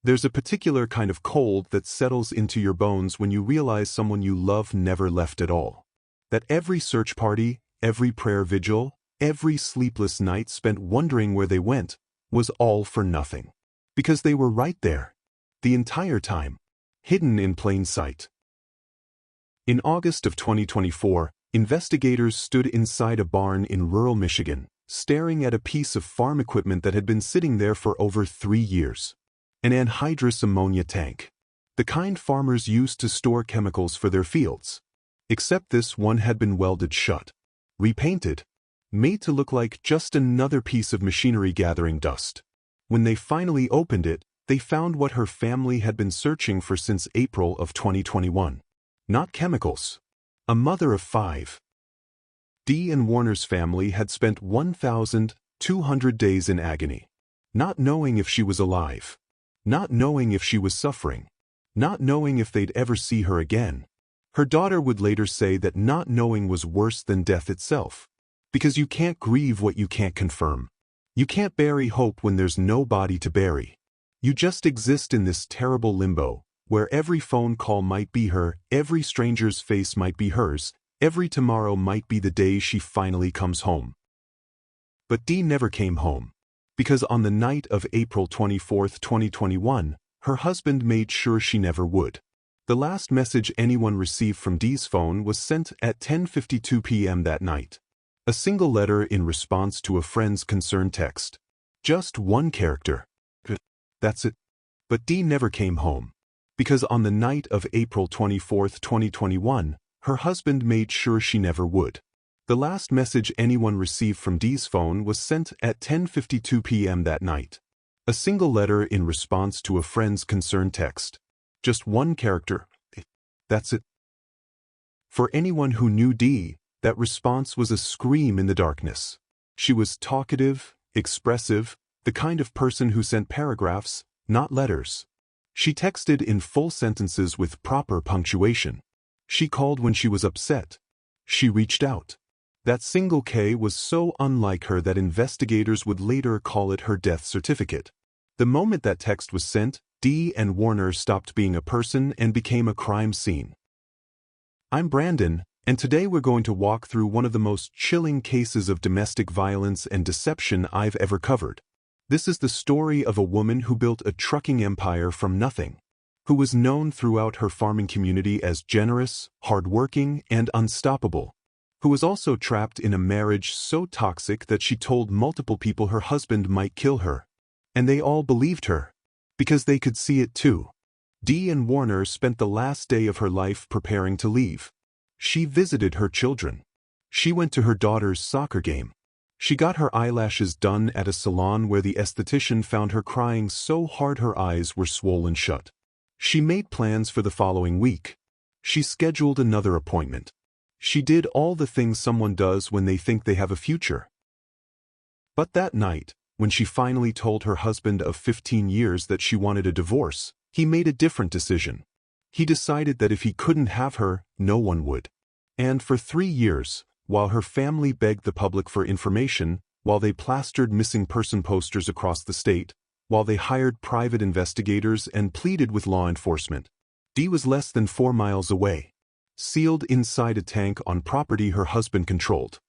There's a particular kind of cold that settles into your bones when you realize someone you love never left at all. That every search party, every prayer vigil, every sleepless night spent wondering where they went, was all for nothing. Because they were right there. The entire time. Hidden in plain sight. In August of 2024, investigators stood inside a barn in rural Michigan, staring at a piece of farm equipment that had been sitting there for over 3 years. An anhydrous ammonia tank. The kind farmers used to store chemicals for their fields. Except this one had been welded shut. Repainted. Made to look like just another piece of machinery gathering dust. When they finally opened it, they found what her family had been searching for since April of 2021. Not chemicals. A mother of 5. Dee and Warner's family had spent 1,200 days in agony. Not knowing if she was alive. Not knowing if she was suffering. Not knowing if they'd ever see her again. Her daughter would later say that not knowing was worse than death itself. Because you can't grieve what you can't confirm. You can't bury hope when there's no body to bury. You just exist in this terrible limbo, where every phone call might be her, every stranger's face might be hers, every tomorrow might be the day she finally comes home. But Dee never came home. Because on the night of April 24, 2021, her husband made sure she never would. The last message anyone received from Dee's phone was sent at 10:52 p.m. that night. A single letter in response to a friend's concerned text. Just one character. That's it. But Dee never came home. Because on the night of April 24, 2021, her husband made sure she never would. The last message anyone received from Dee's phone was sent at 10:52 p.m. that night. A single letter in response to a friend's concerned text. Just one character. That's it. For anyone who knew Dee, that response was a scream in the darkness. She was talkative, expressive, the kind of person who sent paragraphs, not letters. She texted in full sentences with proper punctuation. She called when she was upset. She reached out. That single K was so unlike her that investigators would later call it her death certificate. The moment that text was sent, Dee and Warner stopped being a person and became a crime scene. I'm Brandon, and today we're going to walk through one of the most chilling cases of domestic violence and deception I've ever covered. This is the story of a woman who built a trucking empire from nothing, who was known throughout her farming community as generous, hardworking, and unstoppable, who was also trapped in a marriage so toxic that she told multiple people her husband might kill her. And they all believed her. Because they could see it too. Dee and Warner spent the last day of her life preparing to leave. She visited her children. She went to her daughter's soccer game. She got her eyelashes done at a salon where the esthetician found her crying so hard her eyes were swollen shut. She made plans for the following week. She scheduled another appointment. She did all the things someone does when they think they have a future. But that night, when she finally told her husband of 15 years that she wanted a divorce, he made a different decision. He decided that if he couldn't have her, no one would. And for 3 years, while her family begged the public for information, while they plastered missing person posters across the state, while they hired private investigators and pleaded with law enforcement, Dee was less than 4 miles away, sealed inside a tank on property her husband controlled.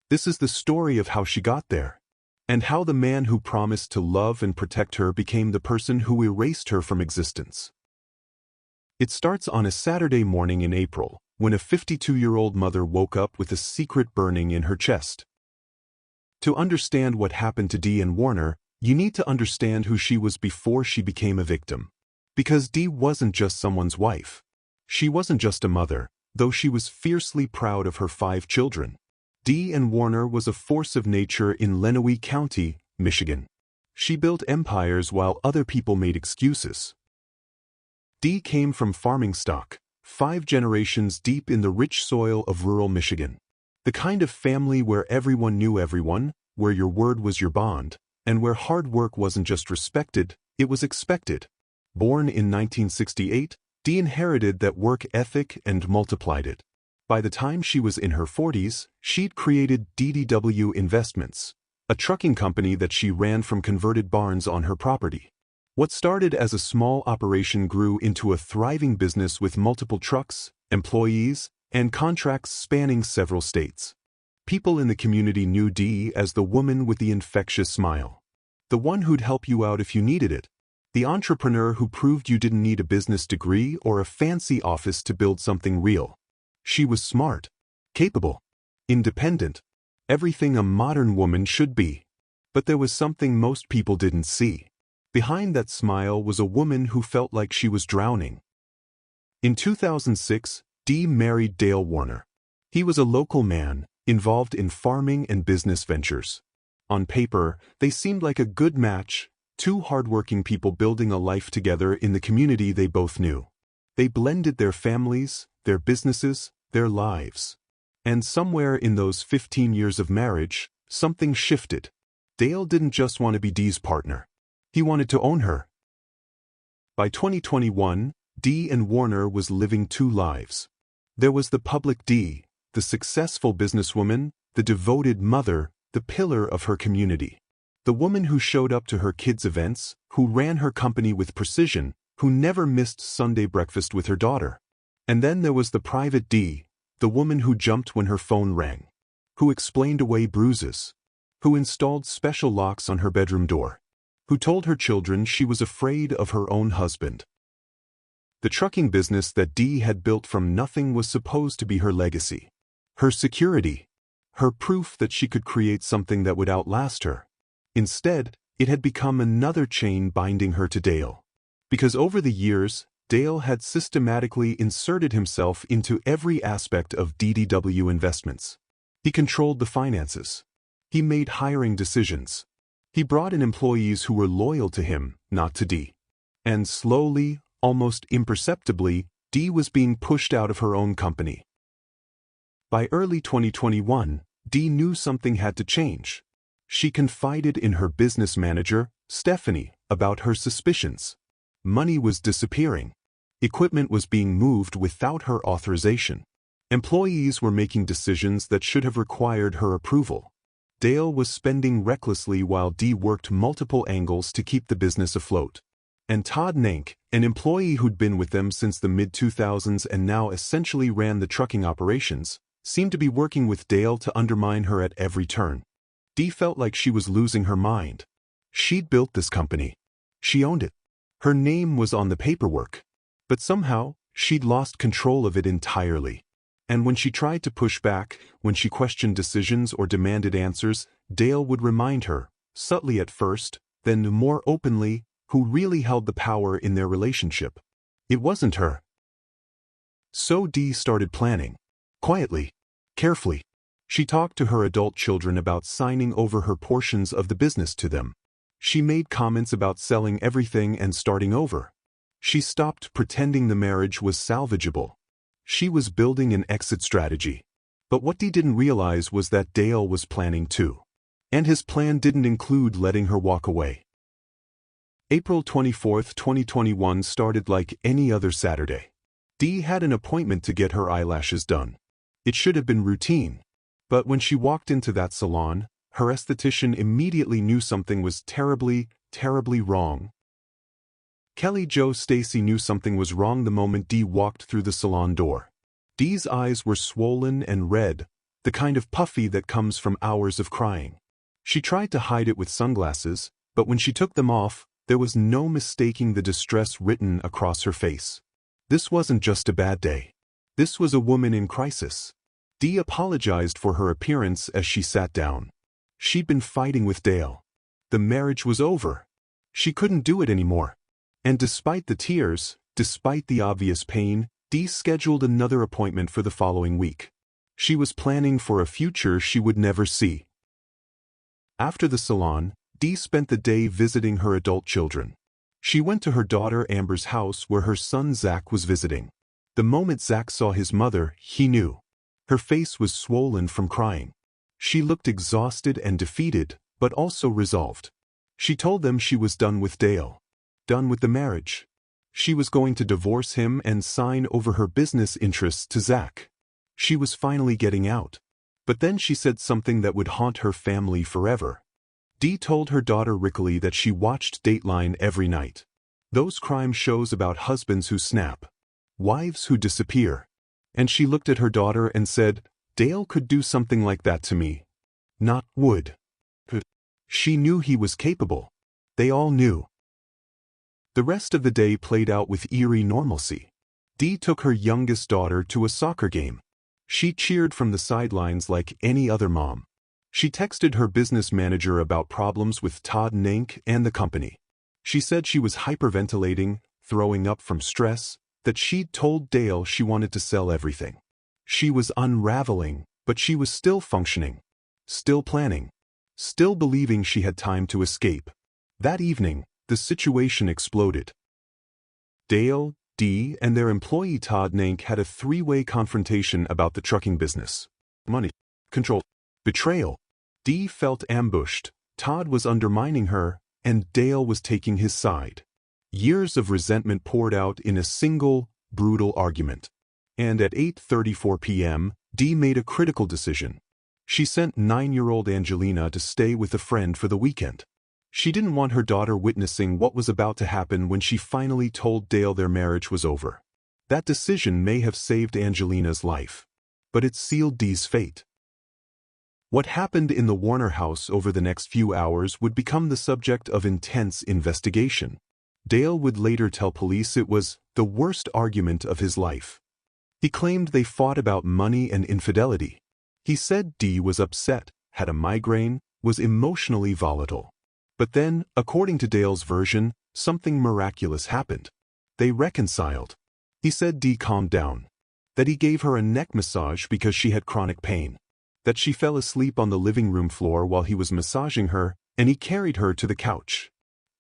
This is the story of how she got there, and how the man who promised to love and protect her became the person who erased her from existence. It starts on a Saturday morning in April, when a 52-year-old mother woke up with a secret burning in her chest. To understand what happened to Dee and Warner, you need to understand who she was before she became a victim. Because Dee wasn't just someone's wife. She wasn't just a mother, though she was fiercely proud of her 5 children. Dee and Warner was a force of nature in Lenawee County, Michigan. She built empires while other people made excuses. Dee came from farming stock, 5 generations deep in the rich soil of rural Michigan. The kind of family where everyone knew everyone, where your word was your bond, and where hard work wasn't just respected, it was expected. Born in 1968, Dee inherited that work ethic and multiplied it. By the time she was in her 40s, she'd created DDW Investments, a trucking company that she ran from converted barns on her property. What started as a small operation grew into a thriving business with multiple trucks, employees, and contracts spanning several states. People in the community knew Dee as the woman with the infectious smile. The one who'd help you out if you needed it. The entrepreneur who proved you didn't need a business degree or a fancy office to build something real. She was smart, capable, independent, everything a modern woman should be. But there was something most people didn't see. Behind that smile was a woman who felt like she was drowning. In 2006, Dee married Dale Warner. He was a local man, involved in farming and business ventures. On paper, they seemed like a good match, two hardworking people building a life together in the community they both knew. They blended their families, their businesses, their lives. And somewhere in those 15 years of marriage, something shifted. Dale didn't just want to be Dee's partner. He wanted to own her. By 2021, Dee and Warner was living two lives. There was the public Dee, the successful businesswoman, the devoted mother, the pillar of her community. The woman who showed up to her kids' events, who ran her company with precision, who never missed Sunday breakfast with her daughter. And then there was the private Dee, the woman who jumped when her phone rang, who explained away bruises, who installed special locks on her bedroom door, who told her children she was afraid of her own husband. The trucking business that Dee had built from nothing was supposed to be her legacy, her security, her proof that she could create something that would outlast her. Instead, it had become another chain binding her to Dale. Because over the years, Dale had systematically inserted himself into every aspect of DDW Investments. He controlled the finances. He made hiring decisions. He brought in employees who were loyal to him, not to Dee. And slowly, almost imperceptibly, Dee was being pushed out of her own company. By early 2021, Dee knew something had to change. She confided in her business manager, Stephanie, about her suspicions. Money was disappearing. Equipment was being moved without her authorization. Employees were making decisions that should have required her approval. Dale was spending recklessly while Dee worked multiple angles to keep the business afloat. And Todd Nank, an employee who'd been with them since the mid-2000s and now essentially ran the trucking operations, seemed to be working with Dale to undermine her at every turn. Dee felt like she was losing her mind. She'd built this company. She owned it. Her name was on the paperwork. But somehow, she'd lost control of it entirely. And when she tried to push back, when she questioned decisions or demanded answers, Dale would remind her, subtly at first, then more openly, who really held the power in their relationship. It wasn't her. So Dee started planning. Quietly, carefully. She talked to her adult children about signing over her portions of the business to them. She made comments about selling everything and starting over. She stopped pretending the marriage was salvageable. She was building an exit strategy. But what Dee didn't realize was that Dale was planning too. And his plan didn't include letting her walk away. April 24, 2021 started like any other Saturday. Dee had an appointment to get her eyelashes done. It should have been routine. But when she walked into that salon, her esthetician immediately knew something was terribly, terribly wrong. Kelly Jo Stacy knew something was wrong the moment Dee walked through the salon door. Dee's eyes were swollen and red, the kind of puffy that comes from hours of crying. She tried to hide it with sunglasses, but when she took them off, there was no mistaking the distress written across her face. This wasn't just a bad day. This was a woman in crisis. Dee apologized for her appearance as she sat down. She'd been fighting with Dale. The marriage was over. She couldn't do it anymore. And despite the tears, despite the obvious pain, Dee scheduled another appointment for the following week. She was planning for a future she would never see. After the salon, Dee spent the day visiting her adult children. She went to her daughter Amber's house where her son Zach was visiting. The moment Zach saw his mother, he knew. Her face was swollen from crying. She looked exhausted and defeated, but also resolved. She told them she was done with Dale. Done with the marriage. She was going to divorce him and sign over her business interests to Zach. She was finally getting out. But then she said something that would haunt her family forever. Dee told her daughter Rickley that she watched Dateline every night. Those crime shows about husbands who snap, wives who disappear. And she looked at her daughter and said, Dale could do something like that to me. Not would. She knew he was capable. They all knew. The rest of the day played out with eerie normalcy. Dee took her youngest daughter to a soccer game. She cheered from the sidelines like any other mom. She texted her business manager about problems with Todd Nank and the company. She said she was hyperventilating, throwing up from stress, that she'd told Dale she wanted to sell everything. She was unraveling, but she was still functioning, still planning, still believing she had time to escape. That evening, the situation exploded. Dale, Dee, and their employee Todd Nank had a three-way confrontation about the trucking business. Money, control, betrayal. Dee felt ambushed, Todd was undermining her, and Dale was taking his side. Years of resentment poured out in a single, brutal argument. And at 8:34 p.m., Dee made a critical decision. She sent 9-year-old Angelina to stay with a friend for the weekend. She didn't want her daughter witnessing what was about to happen when she finally told Dale their marriage was over. That decision may have saved Angelina's life, but it sealed Dee's fate. What happened in the Warner house over the next few hours would become the subject of intense investigation. Dale would later tell police it was the worst argument of his life. He claimed they fought about money and infidelity. He said Dee was upset, had a migraine, was emotionally volatile. But then, according to Dale's version, something miraculous happened. They reconciled. He said Dee calmed down, that he gave her a neck massage because she had chronic pain, that she fell asleep on the living room floor while he was massaging her, and he carried her to the couch.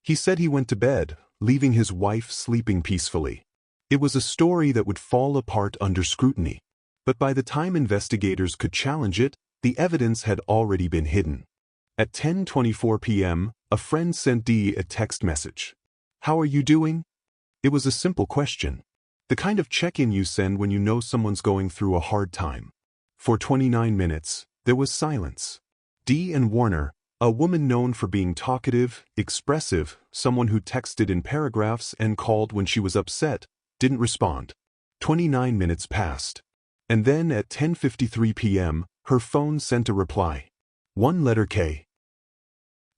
He said he went to bed, leaving his wife sleeping peacefully. It was a story that would fall apart under scrutiny. But by the time investigators could challenge it, the evidence had already been hidden. At 10:24 p.m., a friend sent Dee a text message. "How are you doing?" It was a simple question. The kind of check-in you send when you know someone's going through a hard time. For 29 minutes, there was silence. Dee and Warner, a woman known for being talkative, expressive, someone who texted in paragraphs and called when she was upset, didn't respond. 29 minutes passed. And then at 10:53 p.m., her phone sent a reply. One letter K.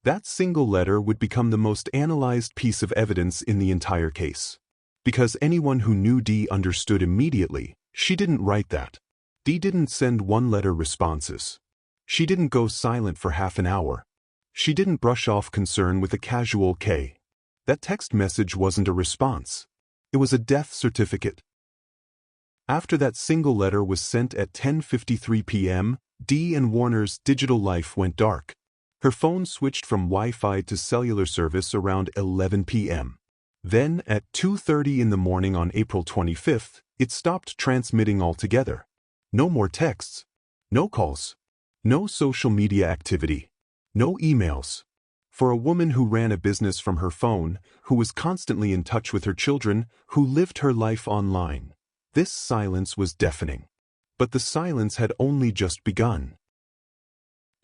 That single letter would become the most analyzed piece of evidence in the entire case. Because anyone who knew Dee understood immediately, she didn't write that. Dee didn't send one-letter responses. She didn't go silent for half an hour. She didn't brush off concern with a casual K. That text message wasn't a response. It was a death certificate. After that single letter was sent at 10:53 p.m., Dee and Warner's digital life went dark. Her phone switched from Wi-Fi to cellular service around 11 p.m. Then, at 2:30 in the morning on April 25th, it stopped transmitting altogether. No more texts. No calls. No social media activity. No emails. For a woman who ran a business from her phone, who was constantly in touch with her children, who lived her life online, this silence was deafening. But the silence had only just begun.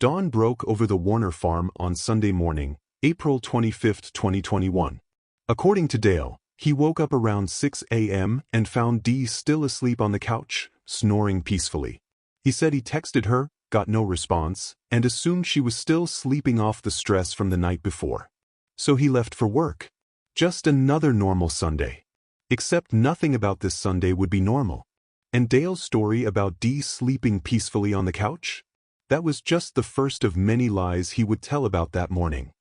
Dawn broke over the Warner farm on Sunday morning, April 25, 2021. According to Dale, he woke up around 6 a.m. and found Dee still asleep on the couch, snoring peacefully. He said he texted her, got no response, and assumed she was still sleeping off the stress from the night before. So he left for work. Just another normal Sunday. Except nothing about this Sunday would be normal. And Dale's story about Dee sleeping peacefully on the couch? That was just the first of many lies he would tell about that morning.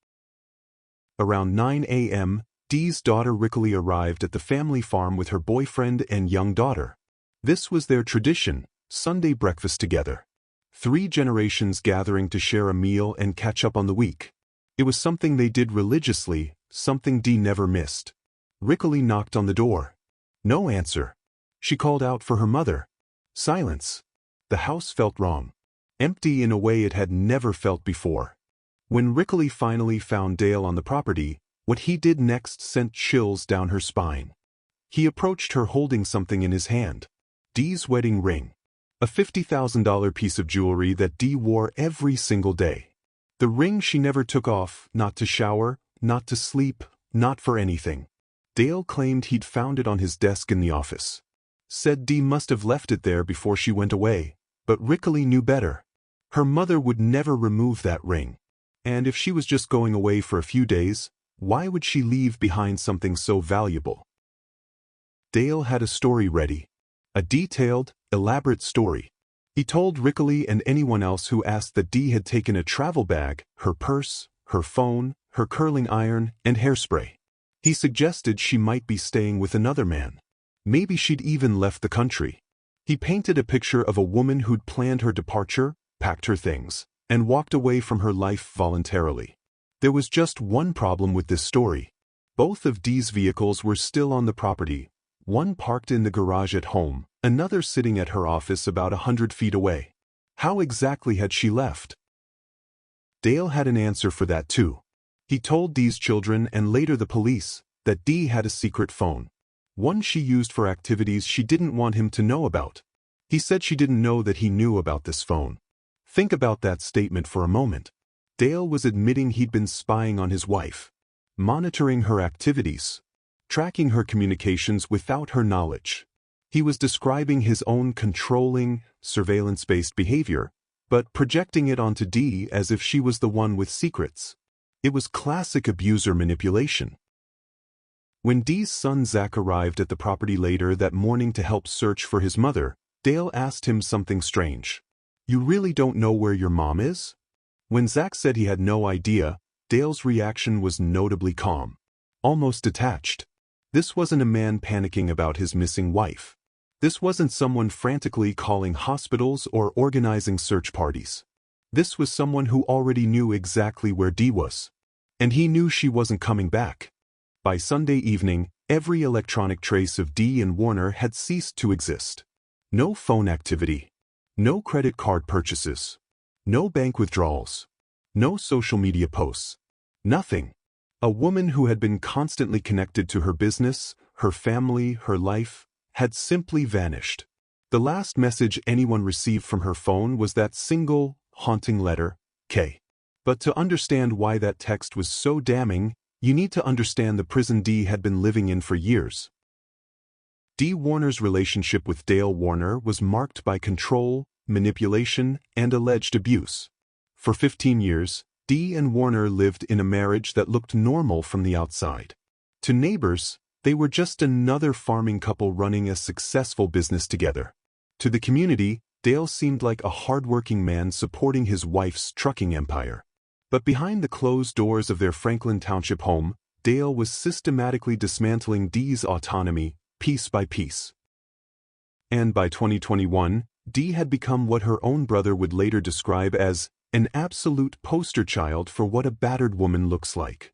Around 9 a.m., Dee's daughter Rickley arrived at the family farm with her boyfriend and young daughter. This was their tradition, Sunday breakfast together. 3 generations gathering to share a meal and catch up on the week. It was something they did religiously, something Dee never missed. Rickley knocked on the door. No answer. She called out for her mother. Silence. The house felt wrong. Empty in a way it had never felt before. When Rickley finally found Dale on the property, what he did next sent chills down her spine. He approached her holding something in his hand. Dee's wedding ring. A $50,000 piece of jewelry that Dee wore every single day. The ring she never took off, not to shower, not to sleep, not for anything. Dale claimed he'd found it on his desk in the office. Said Dee must have left it there before she went away, but Rickley knew better. Her mother would never remove that ring. And if she was just going away for a few days, why would she leave behind something so valuable? Dale had a story ready. A detailed, elaborate story. He told Rickley and anyone else who asked that Dee had taken a travel bag, her purse, her phone, her curling iron, and hairspray. He suggested she might be staying with another man. Maybe she'd even left the country. He painted a picture of a woman who'd planned her departure, packed her things, and walked away from her life voluntarily. There was just one problem with this story. Both of Dee's vehicles were still on the property, one parked in the garage at home, another sitting at her office about 100 feet away. How exactly had she left? Dale had an answer for that too. He told Dee's children and later the police that Dee had a secret phone. One she used for activities she didn't want him to know about. He said she didn't know that he knew about this phone. Think about that statement for a moment. Dale was admitting he'd been spying on his wife, monitoring her activities, tracking her communications without her knowledge. He was describing his own controlling, surveillance-based behavior, but projecting it onto Dee as if she was the one with secrets. It was classic abuser manipulation. When Dee's son Zach arrived at the property later that morning to help search for his mother, Dale asked him something strange. "You really don't know where your mom is?" When Zach said he had no idea, Dale's reaction was notably calm, almost detached. This wasn't a man panicking about his missing wife. This wasn't someone frantically calling hospitals or organizing search parties. This was someone who already knew exactly where Dee was. And he knew she wasn't coming back. By Sunday evening, every electronic trace of Dee and Warner had ceased to exist. No phone activity. No credit card purchases. No bank withdrawals. No social media posts. Nothing. A woman who had been constantly connected to her business, her family, her life, had simply vanished. The last message anyone received from her phone was that single, haunting letter, K. But to understand why that text was so damning, you need to understand the prison Dee had been living in for years. Dee Warner's relationship with Dale Warner was marked by control, manipulation, and alleged abuse. For 15 years, Dee and Warner lived in a marriage that looked normal from the outside. To neighbors, they were just another farming couple running a successful business together. To the community, Dale seemed like a hardworking man supporting his wife's trucking empire. But behind the closed doors of their Franklin Township home, Dale was systematically dismantling Dee's autonomy, piece by piece. And by 2021, Dee had become what her own brother would later describe as an absolute poster child for what a battered woman looks like.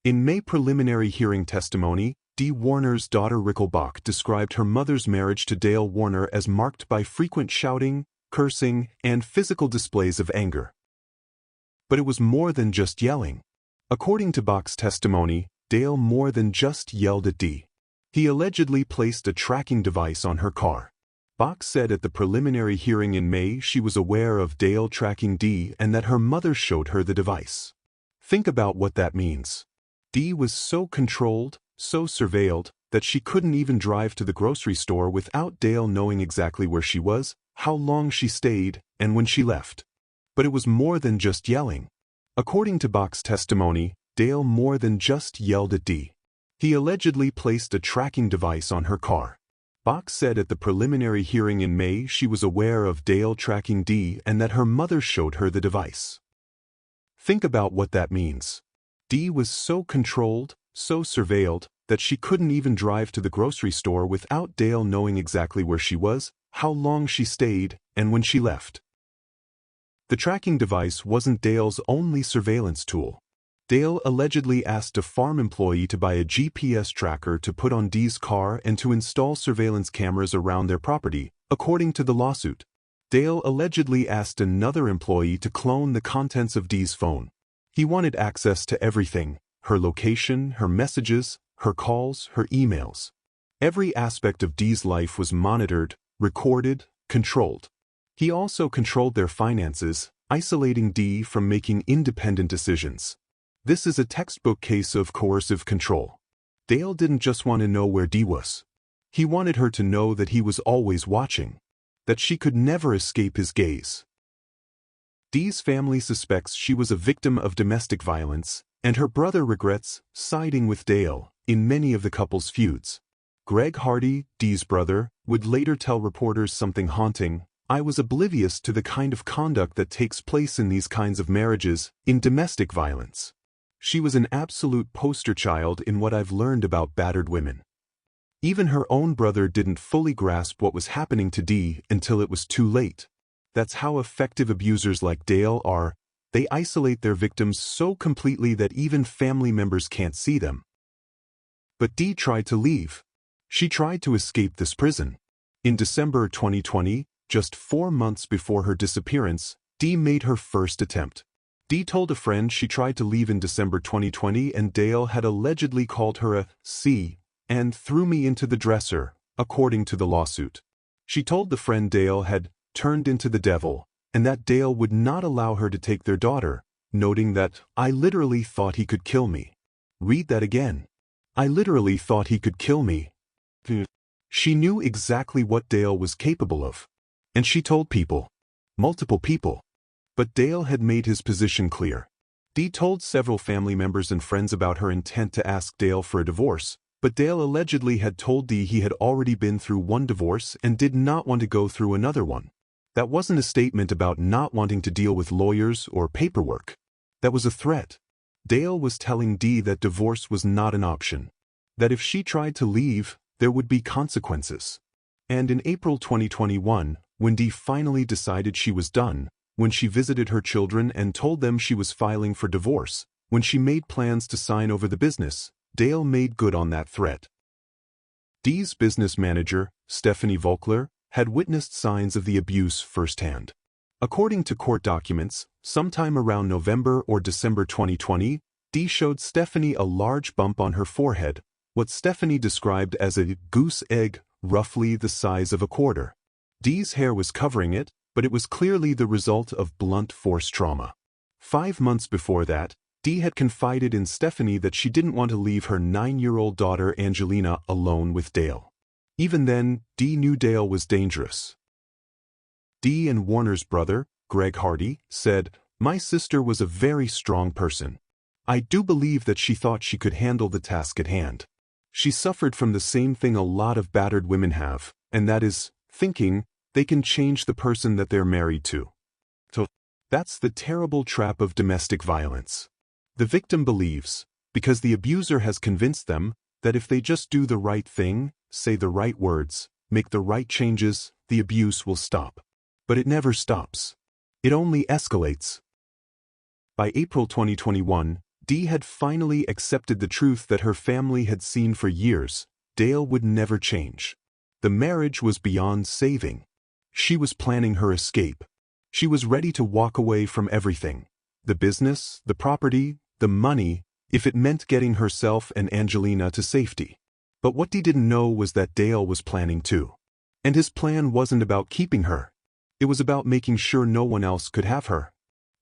In May preliminary hearing testimony, Dee Warner's daughter Ricklebach described her mother's marriage to Dale Warner as marked by frequent shouting, cursing, and physical displays of anger. But it was more than just yelling. According to Bach's testimony, Dale more than just yelled at Dee. He allegedly placed a tracking device on her car. Bach said at the preliminary hearing in May she was aware of Dale tracking Dee and that her mother showed her the device. Think about what that means. Dee was so controlled, so surveilled, that she couldn't even drive to the grocery store without Dale knowing exactly where she was, how long she stayed, and when she left. But it was more than just yelling. According to Bach's testimony, Dale more than just yelled at Dee. He allegedly placed a tracking device on her car. Bach said at the preliminary hearing in May she was aware of Dale tracking Dee and that her mother showed her the device. Think about what that means. Dee was so controlled, so surveilled, that she couldn't even drive to the grocery store without Dale knowing exactly where she was, how long she stayed, and when she left. The tracking device wasn't Dale's only surveillance tool. Dale allegedly asked a farm employee to buy a GPS tracker to put on Dee's car and to install surveillance cameras around their property, according to the lawsuit. Dale allegedly asked another employee to clone the contents of Dee's phone. He wanted access to everything: her location, her messages, her calls, her emails. Every aspect of Dee's life was monitored, recorded, controlled. He also controlled their finances, isolating Dee from making independent decisions. This is a textbook case of coercive control. Dale didn't just want to know where Dee was. He wanted her to know that he was always watching, that she could never escape his gaze. Dee's family suspects she was a victim of domestic violence, and her brother regrets siding with Dale in many of the couple's feuds. Greg Hardy, Dee's brother, would later tell reporters something haunting: "I was oblivious to the kind of conduct that takes place in these kinds of marriages, in domestic violence. She was an absolute poster child in what I've learned about battered women." Even her own brother didn't fully grasp what was happening to Dee until it was too late. That's how effective abusers like Dale are. They isolate their victims so completely that even family members can't see them. But Dee tried to leave. She tried to escape this prison. In December 2020, just 4 months before her disappearance, Dee made her first attempt. Dee told a friend she tried to leave in December 2020 and Dale had allegedly called her a C and threw me into the dresser, according to the lawsuit. She told the friend Dale had turned into the devil, and that Dale would not allow her to take their daughter, noting that, "I literally thought he could kill me." Read that again. "I literally thought he could kill me." She knew exactly what Dale was capable of. And she told people. Multiple people. But Dale had made his position clear. Dee told several family members and friends about her intent to ask Dale for a divorce, but Dale allegedly had told Dee he had already been through one divorce and did not want to go through another one. That wasn't a statement about not wanting to deal with lawyers or paperwork. That was a threat. Dale was telling Dee that divorce was not an option. That if she tried to leave, there would be consequences. And in April 2021, when Dee finally decided she was done, when she visited her children and told them she was filing for divorce, when she made plans to sign over the business, Dale made good on that threat. Dee's business manager, Stephanie Volkler, had witnessed signs of the abuse firsthand. According to court documents, sometime around November or December 2020, Dee showed Stephanie a large bump on her forehead, what Stephanie described as a goose egg, roughly the size of a quarter. Dee's hair was covering it, but it was clearly the result of blunt force trauma. 5 months before that, Dee had confided in Stephanie that she didn't want to leave her 9-year-old daughter Angelina alone with Dale. Even then, Dee knew Dale was dangerous. Dee and Warner's brother, Greg Hardy, said, "My sister was a very strong person. I do believe that she thought she could handle the task at hand. She suffered from the same thing a lot of battered women have, and that is, thinking they can change the person that they're married to." So, that's the terrible trap of domestic violence. The victim believes, because the abuser has convinced them, that if they just do the right thing, say the right words, make the right changes, the abuse will stop. But it never stops. It only escalates. By April 2021, Dee had finally accepted the truth that her family had seen for years: Dale would never change. The marriage was beyond saving. She was planning her escape. She was ready to walk away from everything. The business, the property, the money, if it meant getting herself and Angelina to safety. But what Dee didn't know was that Dale was planning too. And his plan wasn't about keeping her. It was about making sure no one else could have her.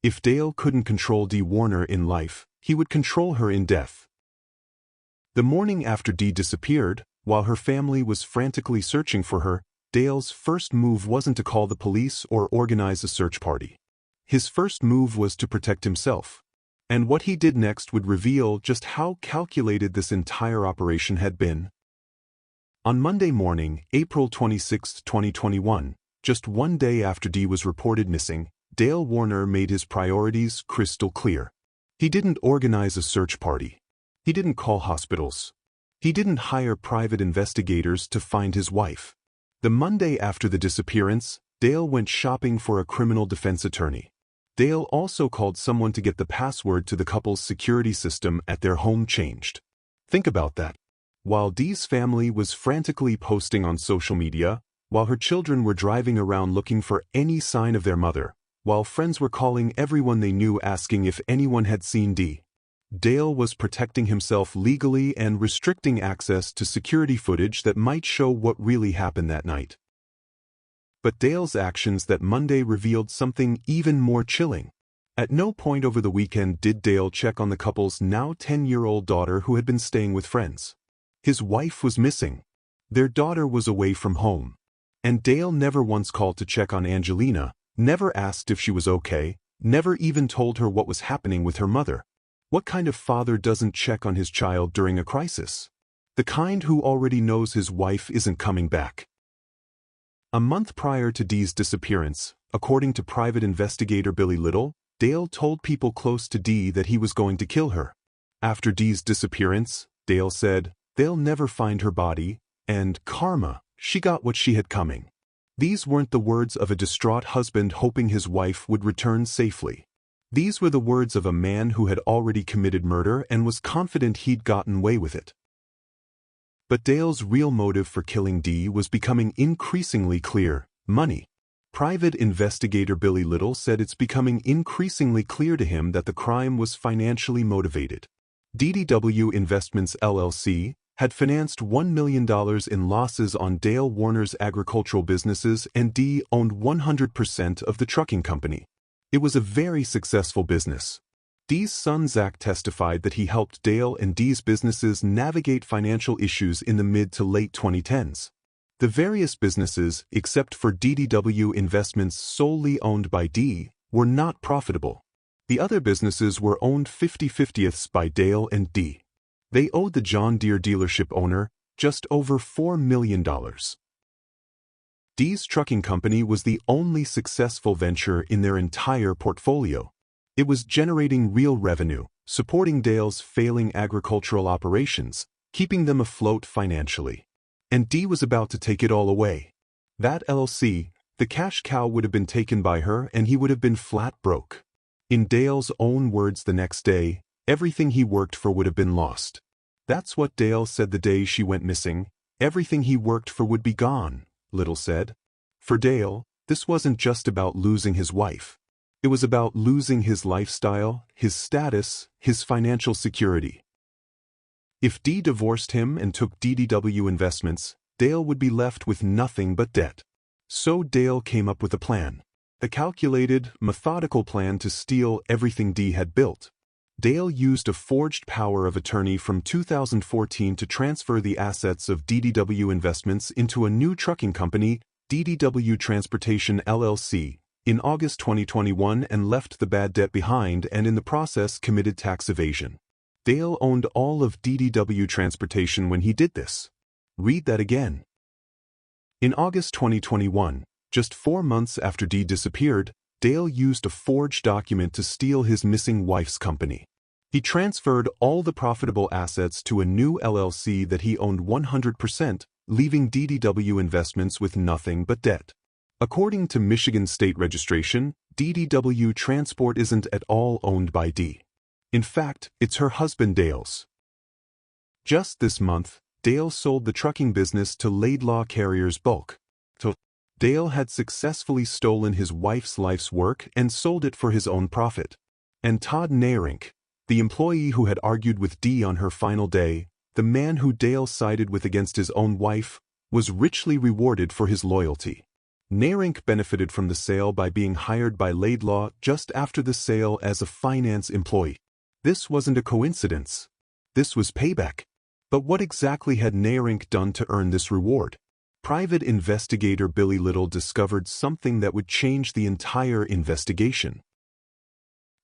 If Dale couldn't control Dee Warner in life, he would control her in death. The morning after Dee disappeared, while her family was frantically searching for her, Dale's first move wasn't to call the police or organize a search party. His first move was to protect himself. And what he did next would reveal just how calculated this entire operation had been. On Monday morning, April 26, 2021, just one day after Dee was reported missing, Dale Warner made his priorities crystal clear. He didn't organize a search party. He didn't call hospitals. He didn't hire private investigators to find his wife. The Monday after the disappearance, Dale went shopping for a criminal defense attorney. Dale also called someone to get the password to the couple's security system at their home changed. Think about that. While Dee's family was frantically posting on social media, while her children were driving around looking for any sign of their mother, while friends were calling everyone they knew asking if anyone had seen Dee, Dale was protecting himself legally and restricting access to security footage that might show what really happened that night. But Dale's actions that Monday revealed something even more chilling. At no point over the weekend did Dale check on the couple's now 10-year-old daughter who had been staying with friends. His wife was missing. Their daughter was away from home. And Dale never once called to check on Angelina, never asked if she was okay, never even told her what was happening with her mother. What kind of father doesn't check on his child during a crisis? The kind who already knows his wife isn't coming back. A month prior to Dee's disappearance, according to private investigator Billy Little, Dale told people close to Dee that he was going to kill her. After Dee's disappearance, Dale said, "They'll never find her body," and karma, she got what she had coming. These weren't the words of a distraught husband hoping his wife would return safely. These were the words of a man who had already committed murder and was confident he'd gotten away with it. But Dale's real motive for killing Dee was becoming increasingly clear: money. Private investigator Billy Little said it's becoming increasingly clear to him that the crime was financially motivated. DDW Investments LLC had financed $1 million in losses on Dale Warner's agricultural businesses, and Dee owned 100% of the trucking company. It was a very successful business. Dee's son Zach testified that he helped Dale and Dee's businesses navigate financial issues in the mid to late 2010s. The various businesses, except for DDW Investments solely owned by Dee, were not profitable. The other businesses were owned 50/50ths by Dale and Dee. They owed the John Deere dealership owner just over $4 million. Dee's trucking company was the only successful venture in their entire portfolio. It was generating real revenue, supporting Dale's failing agricultural operations, keeping them afloat financially. And Dee was about to take it all away. That LLC, the cash cow, would have been taken by her and he would have been flat broke. In Dale's own words the next day, everything he worked for would have been lost. That's what Dale said the day she went missing. Everything he worked for would be gone, Little said. For Dale, this wasn't just about losing his wife. It was about losing his lifestyle, his status, his financial security. If Dee divorced him and took DDW Investments, Dale would be left with nothing but debt. So Dale came up with a plan. A calculated, methodical plan to steal everything Dee had built. Dale used a forged power of attorney from 2014 to transfer the assets of DDW Investments into a new trucking company, DDW Transportation LLC, in August 2021, and left the bad debt behind, and in the process committed tax evasion. Dale owned all of DDW Transportation when he did this. Read that again. In August 2021, just 4 months after Dee disappeared, Dale used a forged document to steal his missing wife's company. He transferred all the profitable assets to a new LLC that he owned 100%, leaving DDW Investments with nothing but debt. According to Michigan State registration, DDW Transport isn't at all owned by Dee. In fact, it's her husband Dale's. Just this month, Dale sold the trucking business to Laidlaw Carriers Bulk. Dale had successfully stolen his wife's life's work and sold it for his own profit. And Todd Nairink, the employee who had argued with Dee on her final day, the man who Dale sided with against his own wife, was richly rewarded for his loyalty. Nairink benefited from the sale by being hired by Laidlaw just after the sale as a finance employee. This wasn't a coincidence. This was payback. But what exactly had Nairink done to earn this reward? Private investigator Billy Little discovered something that would change the entire investigation.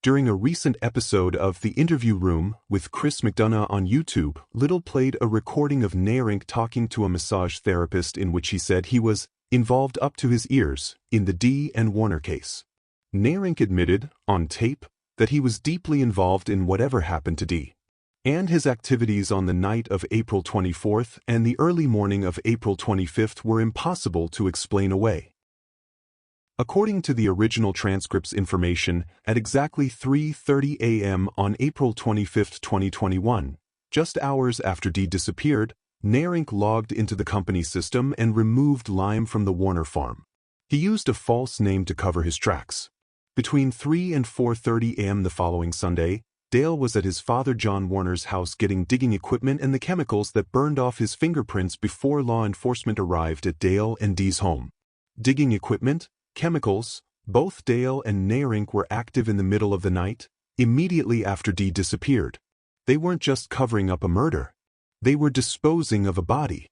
During a recent episode of The Interview Room with Chris McDonough on YouTube, Little played a recording of Nairink talking to a massage therapist in which he said he was involved up to his ears in the Dee and Warner case. Nairink admitted, on tape, that he was deeply involved in whatever happened to Dee. And his activities on the night of April 24th and the early morning of April 25th were impossible to explain away. According to the original transcript's information, at exactly 3:30 a.m. on April 25, 2021, just hours after Dee disappeared, Nairink logged into the company system and removed lime from the Warner farm. He used a false name to cover his tracks. Between 3 and 4:30 a.m. the following Sunday, Dale was at his father John Warner's house getting digging equipment and the chemicals that burned off his fingerprints before law enforcement arrived at Dale and Dee's home. Digging equipment, chemicals, both Dale and Nairink were active in the middle of the night, immediately after Dee disappeared. They weren't just covering up a murder. They were disposing of a body.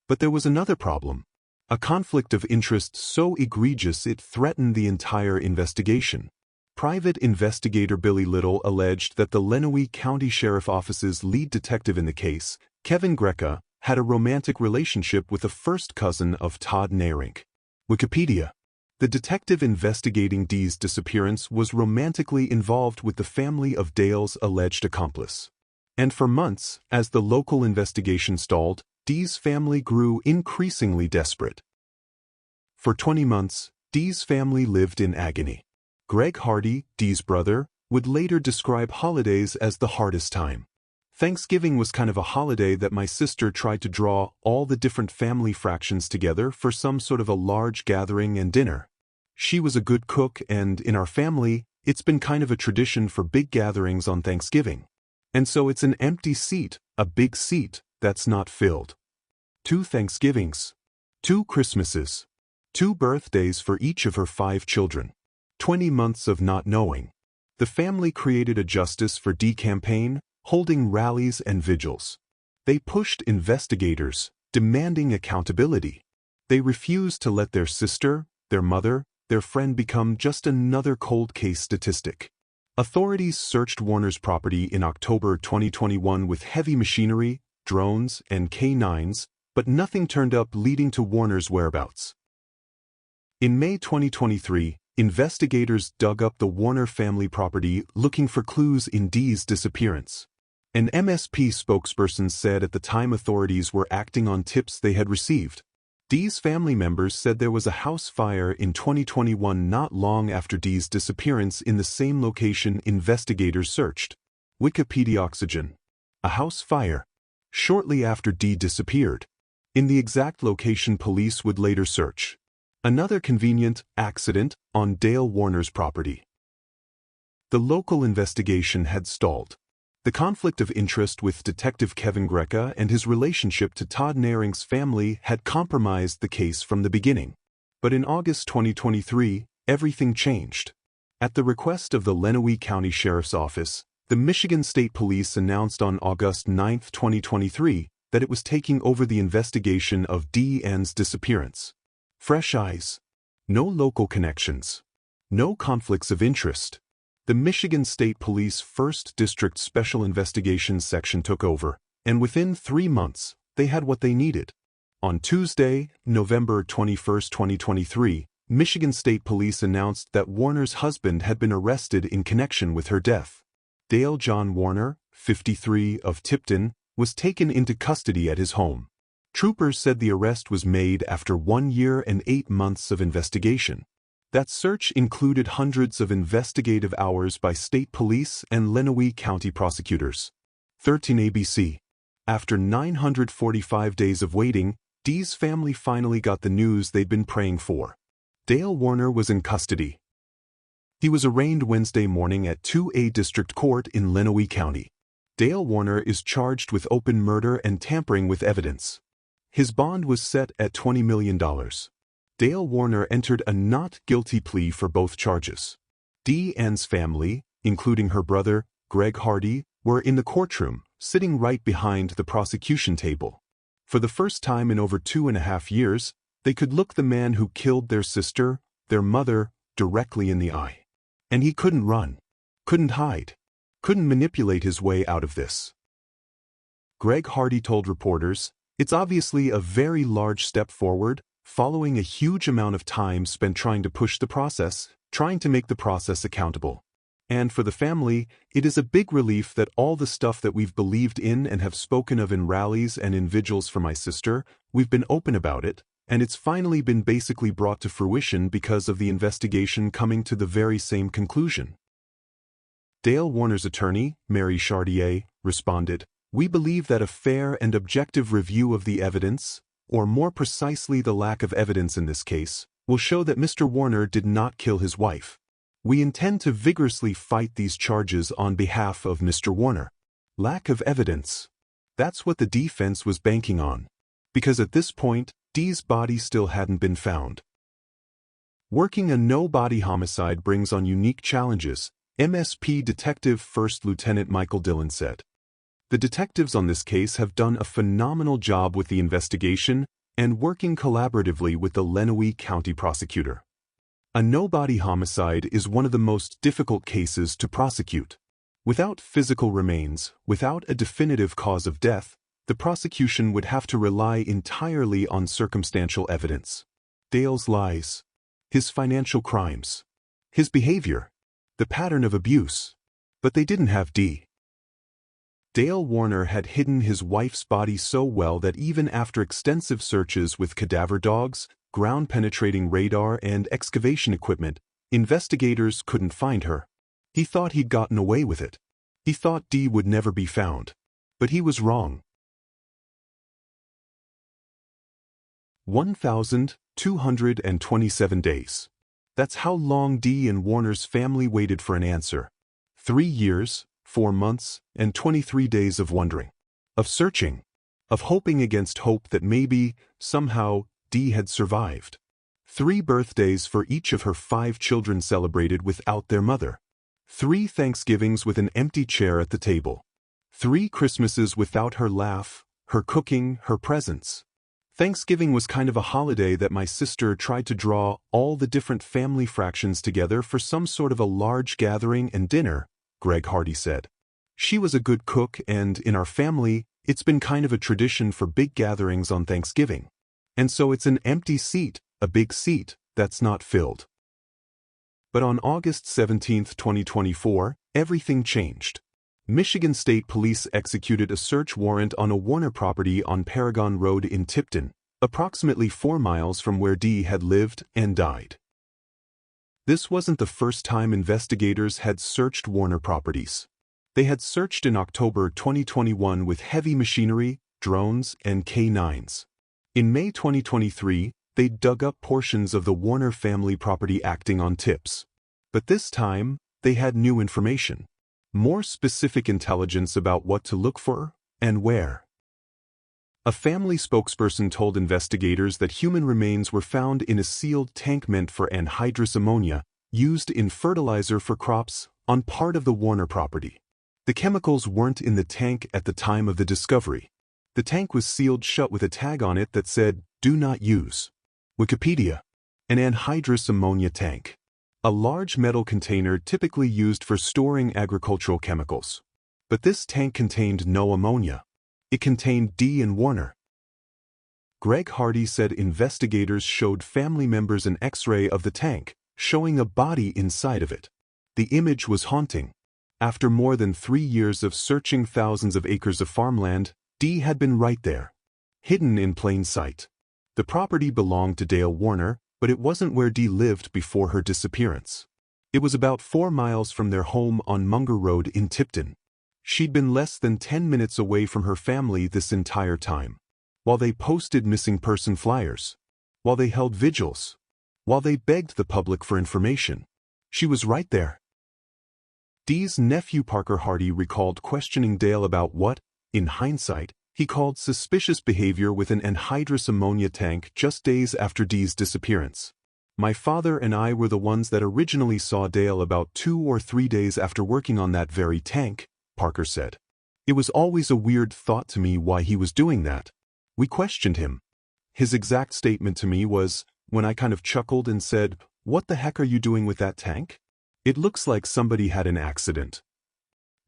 But there was another problem. A conflict of interest so egregious it threatened the entire investigation. Private investigator Billy Little alleged that the Lenawee County Sheriff Office's lead detective in the case, Kevin Greca, had a romantic relationship with a first cousin of Todd Nairink. Wikipedia. The detective investigating Dee's disappearance was romantically involved with the family of Dale's alleged accomplice. And for months, as the local investigation stalled, Dee's family grew increasingly desperate. For 20 months, Dee's family lived in agony. Greg Hardy, Dee's brother, would later describe holidays as the hardest time. Thanksgiving was kind of a holiday that my sister tried to draw all the different family fractions together for some sort of a large gathering and dinner. She was a good cook, and in our family, it's been kind of a tradition for big gatherings on Thanksgiving. And so it's an empty seat, a big seat, that's not filled. 2 Thanksgivings, 2 Christmases, 2 birthdays for each of her 5 children. 20 months of not knowing. The family created a Justice for Dee campaign, holding rallies and vigils. They pushed investigators, demanding accountability. They refused to let their sister, their mother, their friend become just another cold case statistic. Authorities searched Warner's property in October 2021 with heavy machinery, drones, and K9s, but nothing turned up leading to Warner's whereabouts. In May 2023, investigators dug up the Warner family property looking for clues in Dee's disappearance. An MSP spokesperson said at the time authorities were acting on tips they had received. Dee's family members said there was a house fire in 2021 not long after Dee's disappearance in the same location investigators searched. Wikipedia Oxygen. A house fire. Shortly after Dee disappeared. In the exact location police would later search. Another convenient accident on Dale Warner's property. The local investigation had stalled. The conflict of interest with Detective Kevin Greca and his relationship to Todd Nairink's family had compromised the case from the beginning. But in August 2023, everything changed. At the request of the Lenawee County Sheriff's Office, the Michigan State Police announced on August 9, 2023, that it was taking over the investigation of Dee's disappearance. Fresh eyes. No local connections. No conflicts of interest. The Michigan State Police 1st District Special Investigations Section took over, and within 3 months, they had what they needed. On Tuesday, November 21, 2023, Michigan State Police announced that Warner's husband had been arrested in connection with her death. Dale John Warner, 53, of Tipton, was taken into custody at his home. Troopers said the arrest was made after 1 year and 8 months of investigation. That search included hundreds of investigative hours by state police and Lenawee County prosecutors. 13 ABC. After 945 days of waiting, Dee's family finally got the news they'd been praying for. Dale Warner was in custody. He was arraigned Wednesday morning at 2A District Court in Lenawee County. Dale Warner is charged with open murder and tampering with evidence. His bond was set at $20 million. Dale Warner entered a not guilty plea for both charges. Dee's family, including her brother, Greg Hardy, were in the courtroom, sitting right behind the prosecution table. For the first time in over 2.5 years, they could look the man who killed their sister, their mother, directly in the eye. And he couldn't run, couldn't hide, couldn't manipulate his way out of this. Greg Hardy told reporters, "It's obviously a very large step forward, following a huge amount of time spent trying to push the process, trying to make the process accountable. And for the family, it is a big relief that all the stuff that we've believed in and have spoken of in rallies and in vigils for my sister, we've been open about it, and it's finally been basically brought to fruition because of the investigation coming to the very same conclusion." Dale Warner's attorney, Mary Chartier, responded, "We believe that a fair and objective review of the evidence, or more precisely the lack of evidence in this case, will show that Mr. Warner did not kill his wife. We intend to vigorously fight these charges on behalf of Mr. Warner." Lack of evidence. That's what the defense was banking on. Because at this point, Dee's body still hadn't been found. Working a no-body homicide brings on unique challenges, MSP Detective First Lieutenant Michael Dillon said. The detectives on this case have done a phenomenal job with the investigation and working collaboratively with the Lenawee County prosecutor. A no-body homicide is one of the most difficult cases to prosecute. Without physical remains, without a definitive cause of death, the prosecution would have to rely entirely on circumstantial evidence. Dale's lies, his financial crimes, his behavior, the pattern of abuse. But they didn't have Dee. Dale Warner had hidden his wife's body so well that even after extensive searches with cadaver dogs, ground-penetrating radar and excavation equipment, investigators couldn't find her. He thought he'd gotten away with it. He thought Dee would never be found. But he was wrong. 1,227 days. That's how long Dee and Warner's family waited for an answer. 3 years, 4 months, and 23 days of wondering, of searching, of hoping against hope that maybe, somehow, Dee had survived. 3 birthdays for each of her 5 children celebrated without their mother. 3 Thanksgivings with an empty chair at the table. 3 Christmases without her laugh, her cooking, her presents. Thanksgiving was kind of a holiday that my sister tried to draw all the different family fractions together for some sort of a large gathering and dinner, Greg Hardy said. She was a good cook, and in our family, it's been kind of a tradition for big gatherings on Thanksgiving. And so it's an empty seat, a big seat, that's not filled. But on August 17, 2024, everything changed. Michigan State Police executed a search warrant on a Warner property on Paragon Road in Tipton, approximately 4 miles from where Dee had lived and died. This wasn't the first time investigators had searched Warner properties. They had searched in October 2021 with heavy machinery, drones, and K9s. In May 2023, they dug up portions of the Warner family property acting on tips. But this time, they had new information. More specific intelligence about what to look for and where. A family spokesperson told investigators that human remains were found in a sealed tank meant for anhydrous ammonia, used in fertilizer for crops, on part of the Warner property. The chemicals weren't in the tank at the time of the discovery. The tank was sealed shut with a tag on it that said, "Do not use." Wikipedia. An anhydrous ammonia tank. A large metal container typically used for storing agricultural chemicals. But this tank contained no ammonia. It contained Dee and Warner. Greg Hardy said investigators showed family members an X-ray of the tank, showing a body inside of it. The image was haunting. After more than 3 years of searching thousands of acres of farmland, Dee had been right there, hidden in plain sight. The property belonged to Dale Warner, but it wasn't where Dee lived before her disappearance. It was about 4 miles from their home on Munger Road in Tipton. She'd been less than 10 minutes away from her family this entire time. While they posted missing person flyers, while they held vigils, while they begged the public for information, she was right there. Dee's nephew Parker Hardy recalled questioning Dale about what, in hindsight, he called suspicious behavior with an anhydrous ammonia tank just days after Dee's disappearance. "My father and I were the ones that originally saw Dale about 2 or 3 days after working on that very tank," Parker said. "It was always a weird thought to me why he was doing that. We questioned him. His exact statement to me was, when I kind of chuckled and said, 'What the heck are you doing with that tank? It looks like somebody had an accident.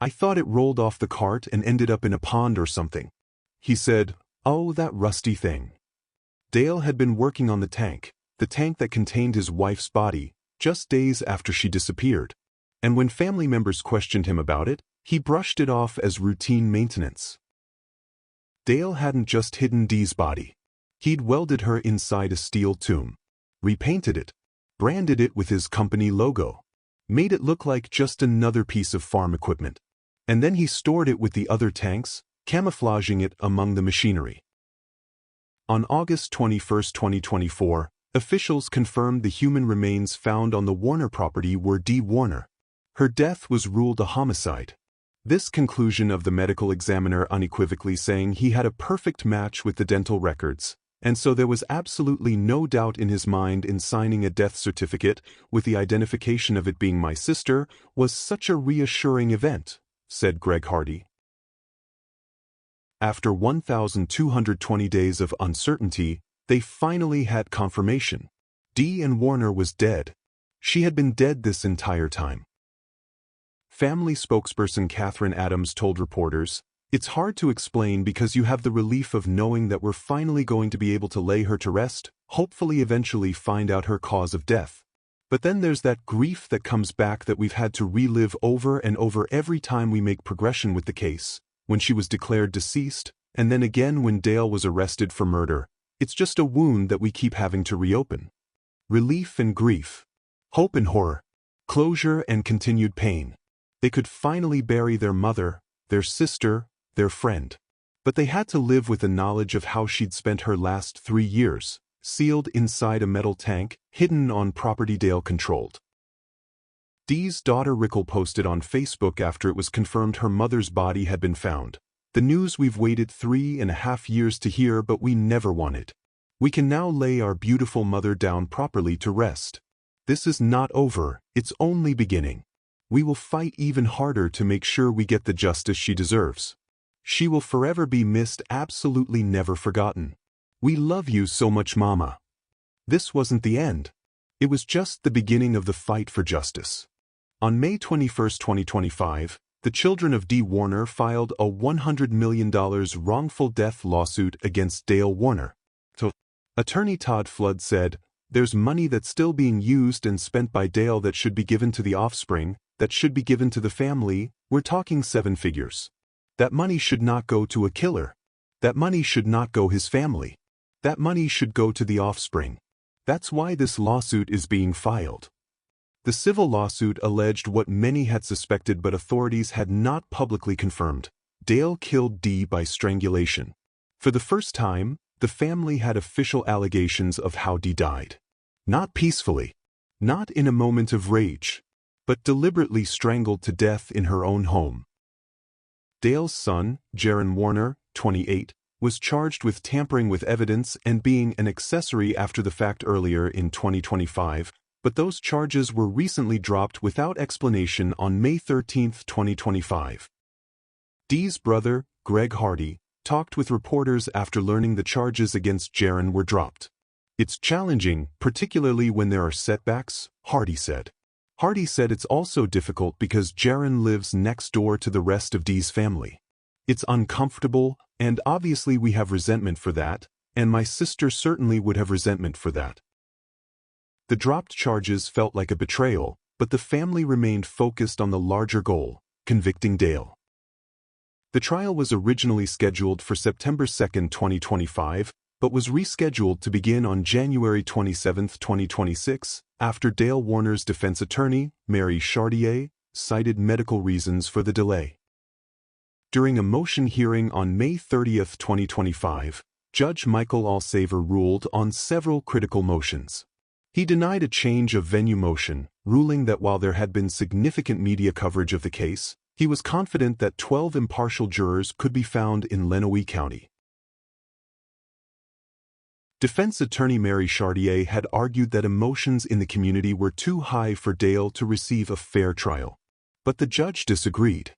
I thought it rolled off the cart and ended up in a pond or something.' He said, 'Oh, that rusty thing.'" Dale had been working on the tank that contained his wife's body, just days after she disappeared. And when family members questioned him about it, he brushed it off as routine maintenance. Dale hadn't just hidden Dee's body. He'd welded her inside a steel tomb, repainted it, branded it with his company logo, made it look like just another piece of farm equipment. And then he stored it with the other tanks, camouflaging it among the machinery. On August 21, 2024, officials confirmed the human remains found on the Warner property were Dee Warner. Her death was ruled a homicide. This conclusion of the medical examiner unequivocally saying he had a perfect match with the dental records, And so there was absolutely no doubt in his mind in signing a death certificate, with the identification of it being my sister, was such a reassuring event, said Greg Hardy. After 1,220 days of uncertainty, they finally had confirmation. Dee Warner was dead. She had been dead this entire time. Family spokesperson Catherine Adams told reporters, "It's hard to explain because you have the relief of knowing that we're finally going to be able to lay her to rest, hopefully eventually find out her cause of death. But then there's that grief that comes back that we've had to relive over and over every time we make progression with the case, when she was declared deceased, and then again when Dale was arrested for murder. It's just a wound that we keep having to reopen. Relief and grief. Hope and horror. Closure and continued pain. They could finally bury their mother, their sister, their friend. But they had to live with the knowledge of how she'd spent her last 3 years, sealed inside a metal tank, hidden on property Dale controlled." Dee's daughter Rickle posted on Facebook after it was confirmed her mother's body had been found. "The news we've waited 3.5 years to hear, but we never wanted. We can now lay our beautiful mother down properly to rest. This is not over, it's only beginning. We will fight even harder to make sure we get the justice she deserves. She will forever be missed, absolutely never forgotten. We love you so much, Mama." This wasn't the end. It was just the beginning of the fight for justice. On May 21, 2025, the children of Dee Warner filed a $100 million wrongful death lawsuit against Dale Warner. Attorney Todd Flood said, "There's money that's still being used and spent by Dale that should be given to the offspring, that should be given to the family. We're talking 7 figures. That money should not go to a killer. That money should not go his family. That money should go to the offspring. That's why this lawsuit is being filed." The civil lawsuit alleged what many had suspected but authorities had not publicly confirmed. Dale killed Dee by strangulation. For the first time, the family had official allegations of how Dee died. Not peacefully. Not in a moment of rage. But deliberately strangled to death in her own home. Dale's son, Jaron Warner, 28, was charged with tampering with evidence and being an accessory after the fact earlier in 2025, but those charges were recently dropped without explanation on May 13, 2025. Dee's brother, Greg Hardy, talked with reporters after learning the charges against Jaron were dropped. "It's challenging, particularly when there are setbacks," Hardy said. Hardy said it's also difficult because Jaron lives next door to the rest of Dee's family. "It's uncomfortable, and obviously we have resentment for that, and my sister certainly would have resentment for that." The dropped charges felt like a betrayal, but the family remained focused on the larger goal, convicting Dale. The trial was originally scheduled for September 2, 2025, but was rescheduled to begin on January 27, 2026, after Dale Warner's defense attorney, Mary Chartier, cited medical reasons for the delay. During a motion hearing on May 30, 2025, Judge Michael Alsaver ruled on several critical motions. He denied a change of venue motion, ruling that while there had been significant media coverage of the case, he was confident that 12 impartial jurors could be found in Lenawee County. Defense attorney Mary Chartier had argued that emotions in the community were too high for Dale to receive a fair trial. But the judge disagreed.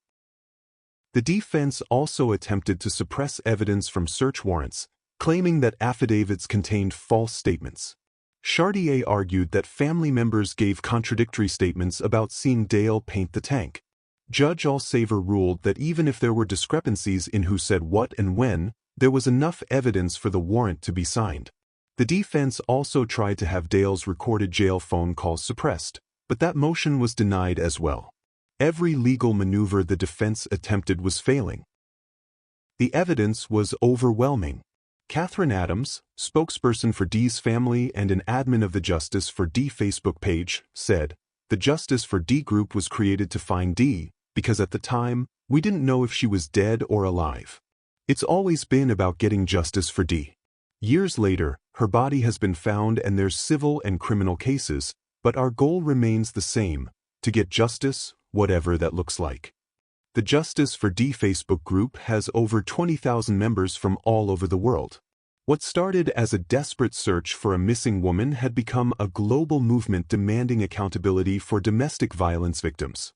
The defense also attempted to suppress evidence from search warrants, claiming that affidavits contained false statements. Chartier argued that family members gave contradictory statements about seeing Dale paint the tank. Judge Alsaver ruled that even if there were discrepancies in who said what and when, there was enough evidence for the warrant to be signed. The defense also tried to have Dale's recorded jail phone calls suppressed, but that motion was denied as well. Every legal maneuver the defense attempted was failing. The evidence was overwhelming. Catherine Adams, spokesperson for Dee's family and an admin of the Justice for Dee Facebook page, said, "The Justice for Dee group was created to find Dee, because at the time, we didn't know if she was dead or alive. It's always been about getting justice for Dee. Years later, her body has been found and there's civil and criminal cases, but our goal remains the same, to get justice, whatever that looks like." The Justice for Dee Facebook group has over 20,000 members from all over the world. What started as a desperate search for a missing woman had become a global movement demanding accountability for domestic violence victims.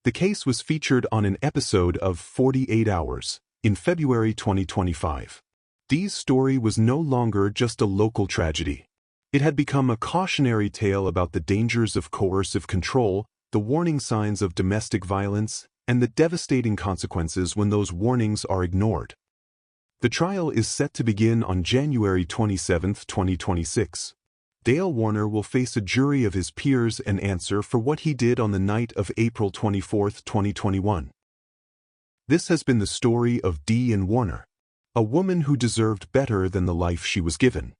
The case was featured on an episode of 48 Hours in February 2025. Dee's story was no longer just a local tragedy. It had become a cautionary tale about the dangers of coercive control, the warning signs of domestic violence, and the devastating consequences when those warnings are ignored. The trial is set to begin on January 27, 2026. Dee Warner will face a jury of his peers and answer for what he did on the night of April 24, 2021. This has been the story of Dee Warner, a woman who deserved better than the life she was given,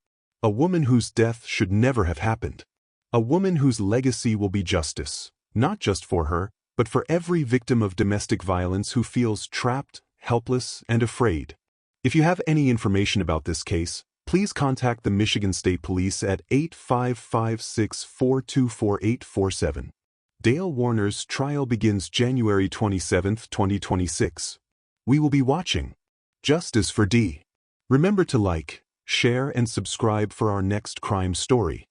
a woman whose death should never have happened, a woman whose legacy will be justice, not just for her, but for every victim of domestic violence who feels trapped, helpless, and afraid. If you have any information about this case, please contact the Michigan State Police at 8556424847. Dee Warner's trial begins January 27, 2026. We will be watching. Justice for Dee. Remember to like, share, and subscribe for our next crime story.